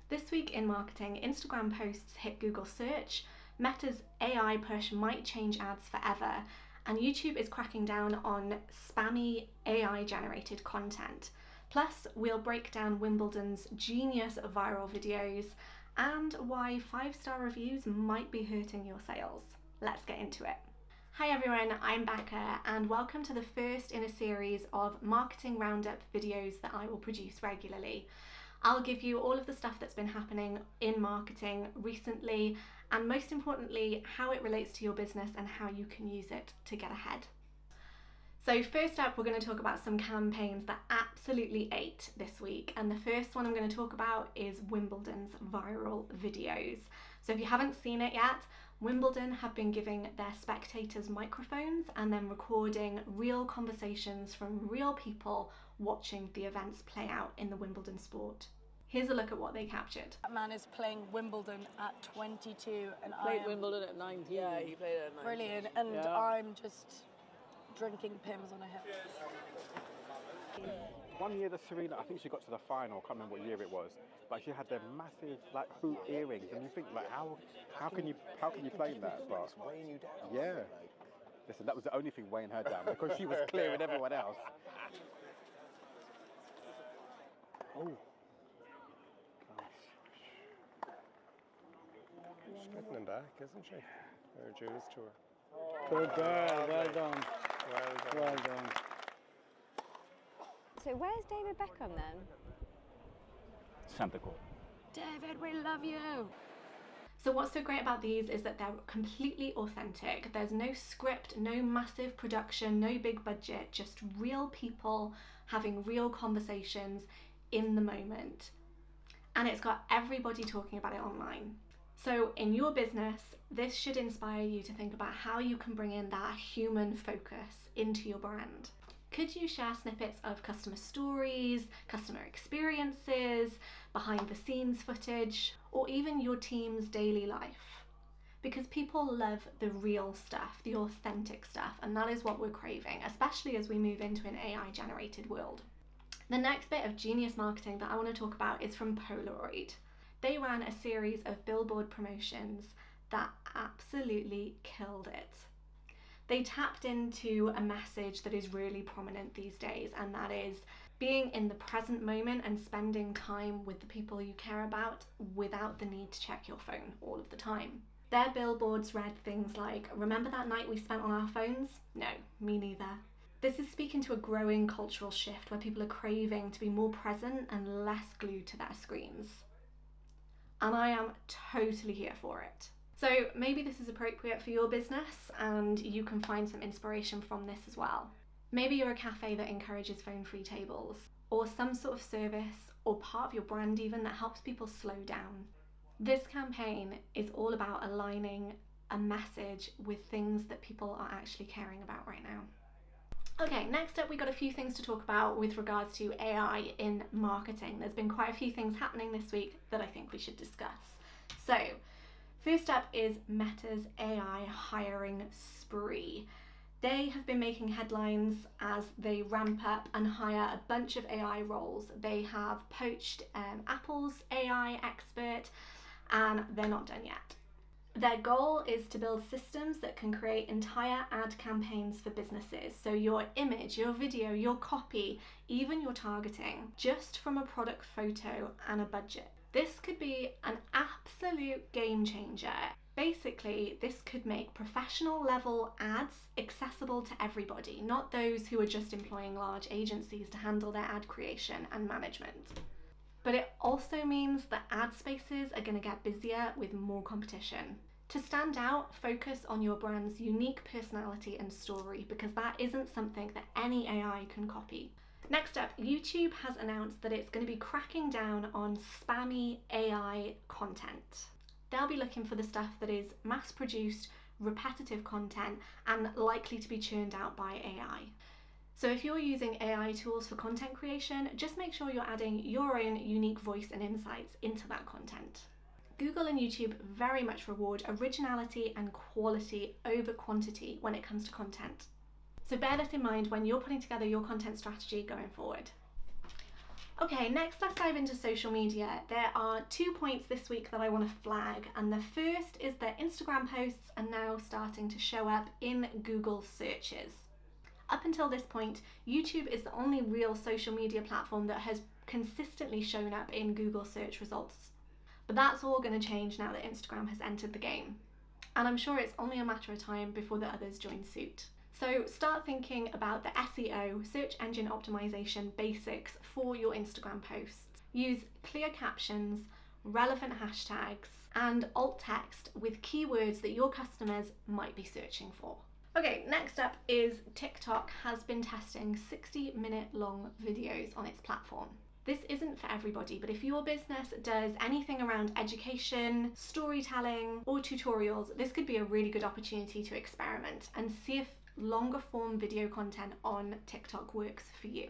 This week in marketing, Instagram posts hit Google search, Meta's AI push might change ads forever, and YouTube is cracking down on spammy AI-generated content. Plus, we'll break down Wimbledon's genius viral videos and why 5-star reviews might be hurting your sales. Let's get into it. Hi everyone, I'm Becca and welcome to the first in a series of marketing roundup videos that I will produce regularly. I'll give you all of the stuff that's been happening in marketing recently and most importantly, how it relates to your business and how you can use it to get ahead. So first up, we're going to talk about some campaigns that absolutely ate this week. And the first one I'm going to talk about is Wimbledon's viral videos. So if you haven't seen it yet, Wimbledon have been giving their spectators microphones and then recording real conversations from real people watching the events play out in the Wimbledon sport. Here's a look at what they captured. That man is playing Wimbledon at 22 and Played Wimbledon at 19. Yeah, he played at 19. Brilliant, and Yeah. I'm just drinking Pimm's on a hill. 1 year, the Serena, I think she got to the final. I can't remember what year it was, but she had them massive like hoop earrings, and you think like how can you play that? But It's weighing you down. yeah, listen, that was the only thing weighing her down because she was clearing everyone else. Oh, She's getting them back, isn't she? Or Judas tour. Good girl, well done. Well done. Well done. So where's David Beckham then? Santa Claus. David, we love you. So what's so great about these is that they're completely authentic. There's no script, no massive production, no big budget, just real people having real conversations in the moment. And it's got everybody talking about it online. So in your business, this should inspire you to think about how you can bring in that human focus into your brand. Could you share snippets of customer stories, customer experiences, behind the scenes footage, or even your team's daily life? Because people love the real stuff, the authentic stuff, and that is what we're craving, especially as we move into an AI-generated world. The next bit of genius marketing that I want to talk about is from Polaroid. They ran a series of billboard promotions that absolutely killed it. They tapped into a message that is really prominent these days, and that is being in the present moment and spending time with the people you care about without the need to check your phone all of the time. Their billboards read things like, "Remember that night we spent on our phones? No, me neither." This is speaking to a growing cultural shift where people are craving to be more present and less glued to their screens. And I am totally here for it. So maybe this is appropriate for your business and you can find some inspiration from this as well. Maybe you're a cafe that encourages phone-free tables, or some sort of service or part of your brand even that helps people slow down. This campaign is all about aligning a message with things that people are actually caring about right now. Okay, next up we got a few things to talk about with regards to AI in marketing. There's been quite a few things happening this week that I think we should discuss. So, first up is Meta's AI hiring spree. They have been making headlines as they ramp up and hire a bunch of AI roles. They have poached Apple's AI expert and they're not done yet. Their goal is to build systems that can create entire ad campaigns for businesses. So your image, your video, your copy, even your targeting, just from a product photo and a budget. This could be an absolute game changer. Basically, this could make professional level ads accessible to everybody, not those who are just employing large agencies to handle their ad creation and management. But it also means that ad spaces are going to get busier with more competition. To stand out, focus on your brand's unique personality and story, because that isn't something that any AI can copy. Next up, YouTube has announced that it's going to be cracking down on spammy AI content. They'll be looking for the stuff that is mass-produced, repetitive content and likely to be churned out by AI. So if you're using AI tools for content creation, just make sure you're adding your own unique voice and insights into that content. Google and YouTube very much reward originality and quality over quantity when it comes to content. So bear this in mind when you're putting together your content strategy going forward. Okay, next let's dive into social media. There are 2 points this week that I want to flag, and the first is that Instagram posts are now starting to show up in Google searches. Up until this point, YouTube is the only real social media platform that has consistently shown up in Google search results. But that's all going to change now that Instagram has entered the game. And I'm sure it's only a matter of time before the others join suit. So start thinking about the SEO, search engine optimization basics for your Instagram posts. Use clear captions, relevant hashtags, and alt text with keywords that your customers might be searching for. Okay, next up is TikTok has been testing 60-minute long videos on its platform. This isn't for everybody, but if your business does anything around education, storytelling, or tutorials, this could be a really good opportunity to experiment and see if longer form video content on TikTok works for you.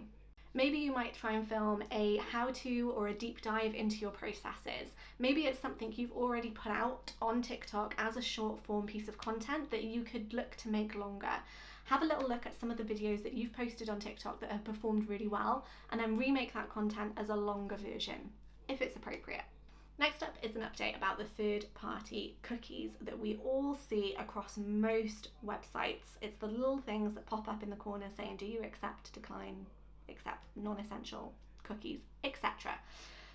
Maybe you might try and film a how-to or a deep dive into your processes. Maybe it's something you've already put out on TikTok as a short form piece of content that you could look to make longer. Have a little look at some of the videos that you've posted on TikTok that have performed really well, and then remake that content as a longer version, if it's appropriate. Next up is an update about the third-party cookies that we all see across most websites. It's the little things that pop up in the corner saying, do you accept, decline, accept, non-essential cookies, etc.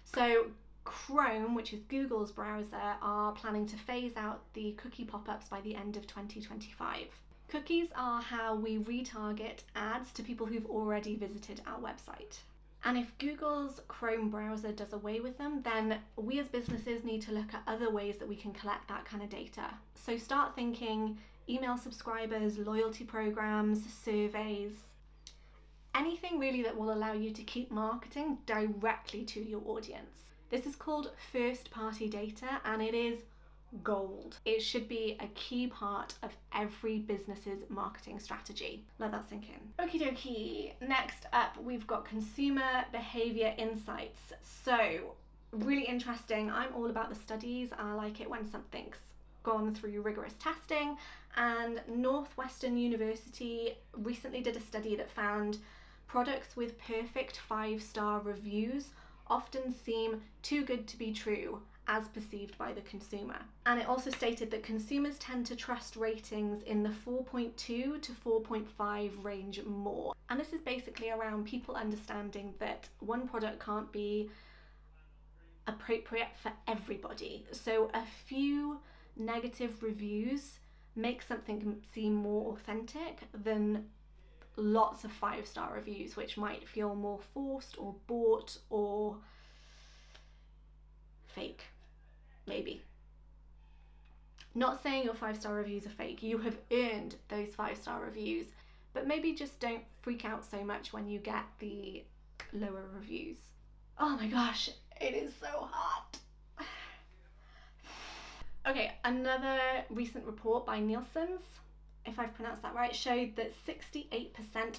So Chrome, which is Google's browser, are planning to phase out the cookie pop-ups by the end of 2025. Cookies are how we retarget ads to people who've already visited our website. And if Google's Chrome browser does away with them, then we as businesses need to look at other ways that we can collect that kind of data. So start thinking email subscribers, loyalty programs, surveys, anything really that will allow you to keep marketing directly to your audience. This is called first-party data, and it is gold. It should be a key part of every business's marketing strategy. Let that sink in. Okie dokie. Next up, we've got consumer behavior insights. So really interesting. I'm all about the studies. I like it when something's gone through rigorous testing, and Northwestern University recently did a study that found products with perfect 5-star reviews often seem too good to be true as perceived by the consumer. And it also stated that consumers tend to trust ratings in the 4.2 to 4.5 range more. And this is basically around people understanding that one product can't be appropriate for everybody. So a few negative reviews make something seem more authentic than lots of 5-star reviews, which might feel more forced or bought or fake. Maybe. Not saying your 5-star reviews are fake, you have earned those 5-star reviews, but maybe just don't freak out so much when you get the lower reviews. Oh my gosh, it is so hot. Okay, another recent report by Nielsen's, if I've pronounced that right, showed that 68%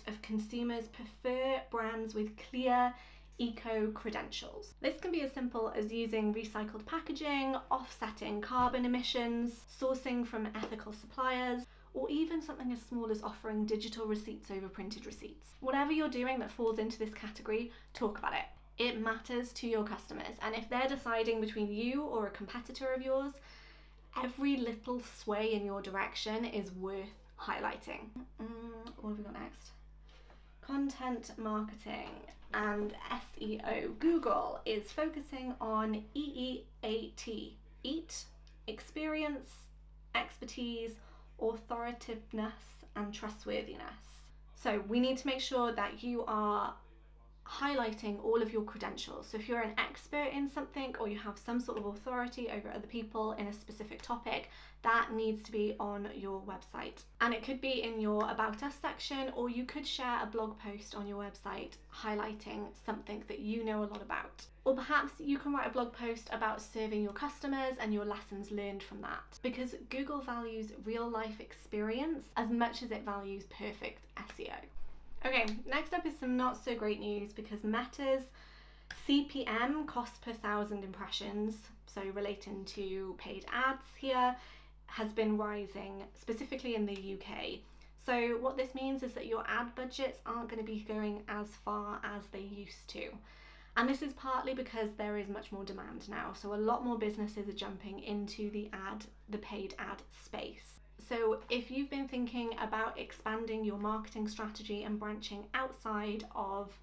of consumers prefer brands with clear eco-credentials. This can be as simple as using recycled packaging, offsetting carbon emissions, sourcing from ethical suppliers, or even something as small as offering digital receipts over printed receipts. Whatever you're doing that falls into this category, talk about it. It matters to your customers, and if they're deciding between you or a competitor of yours, every little sway in your direction is worth highlighting. What have we got next? Content marketing and SEO. Google is focusing on EEAT, EAT, experience, expertise, authoritativeness, and trustworthiness. So we need to make sure that you are highlighting all of your credentials. So if you're an expert in something or you have some sort of authority over other people in a specific topic, that needs to be on your website. And it could be in your About Us section, or you could share a blog post on your website highlighting something that you know a lot about. Or perhaps you can write a blog post about serving your customers and your lessons learned from that, because Google values real life experience as much as it values perfect SEO. Okay, next up is some not so great news, because Meta's CPM, cost per 1,000 impressions, so relating to paid ads here, has been rising, specifically in the UK. So what this means is that your ad budgets aren't going to be going as far as they used to. And this is partly because there is much more demand now. So a lot more businesses are jumping into the paid ad space. So if you've been thinking about expanding your marketing strategy and branching outside of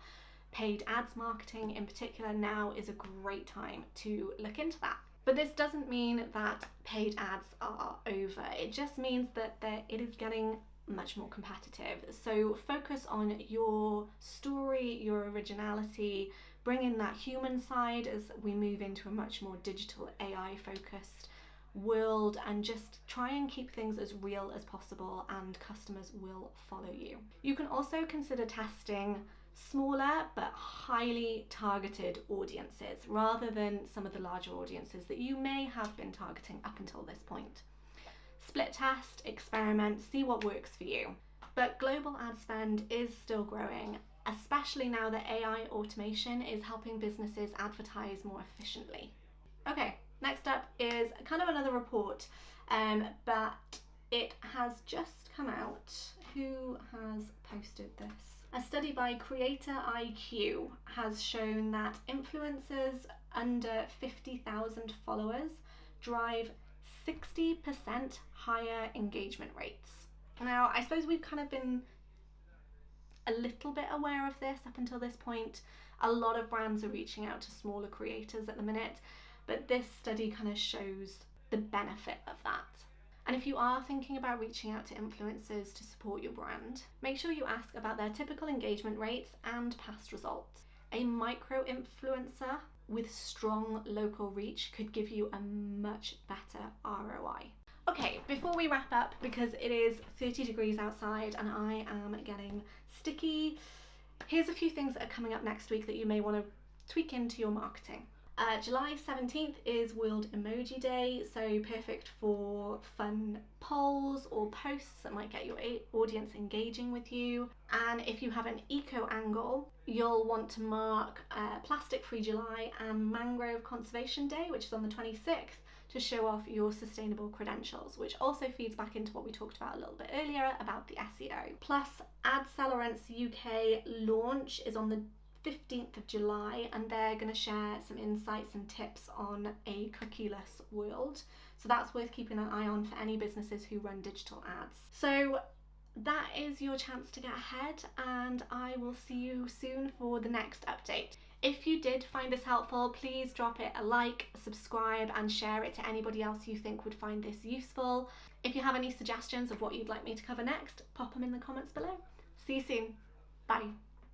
paid ads marketing in particular, now is a great time to look into that. But this doesn't mean that paid ads are over. It just means that it is getting much more competitive. So focus on your story, your originality, bring in that human side as we move into a much more digital AI focused world, and just try and keep things as real as possible, and customers will follow you. You can also consider testing smaller but highly targeted audiences rather than some of the larger audiences that you may have been targeting up until this point. Split test, experiment, see what works for you. But global ad spend is still growing, especially now that AI automation is helping businesses advertise more efficiently. Okay, next up is kind of another report, but it has just come out. Who has posted this? A study by Creator IQ has shown that influencers under 50,000 followers drive 60% higher engagement rates. Now, I suppose we've kind of been a little bit aware of this up until this point. A lot of brands are reaching out to smaller creators at the minute, but this study kind of shows the benefit of that. And if you are thinking about reaching out to influencers to support your brand, make sure you ask about their typical engagement rates and past results. A micro influencer with strong local reach could give you a much better ROI. Okay, before we wrap up, because it is 30 degrees outside and I am getting sticky, here's a few things that are coming up next week that you may want to tweak into your marketing. July 17th is World Emoji Day, so perfect for fun polls or posts that might get your audience engaging with you. And if you have an eco angle, you'll want to mark Plastic Free July and Mangrove Conservation Day, which is on the 26th, to show off your sustainable credentials, which also feeds back into what we talked about a little bit earlier about the SEO. Plus, AdCellerant's UK launch is on the 15th of July, and they're going to share some insights and tips on a cookieless world. So that's worth keeping an eye on for any businesses who run digital ads. So that is your chance to get ahead, and I will see you soon for the next update. If you did find this helpful, please drop it a like, subscribe, and share it to anybody else you think would find this useful. If you have any suggestions of what you'd like me to cover next, pop them in the comments below. See you soon. Bye.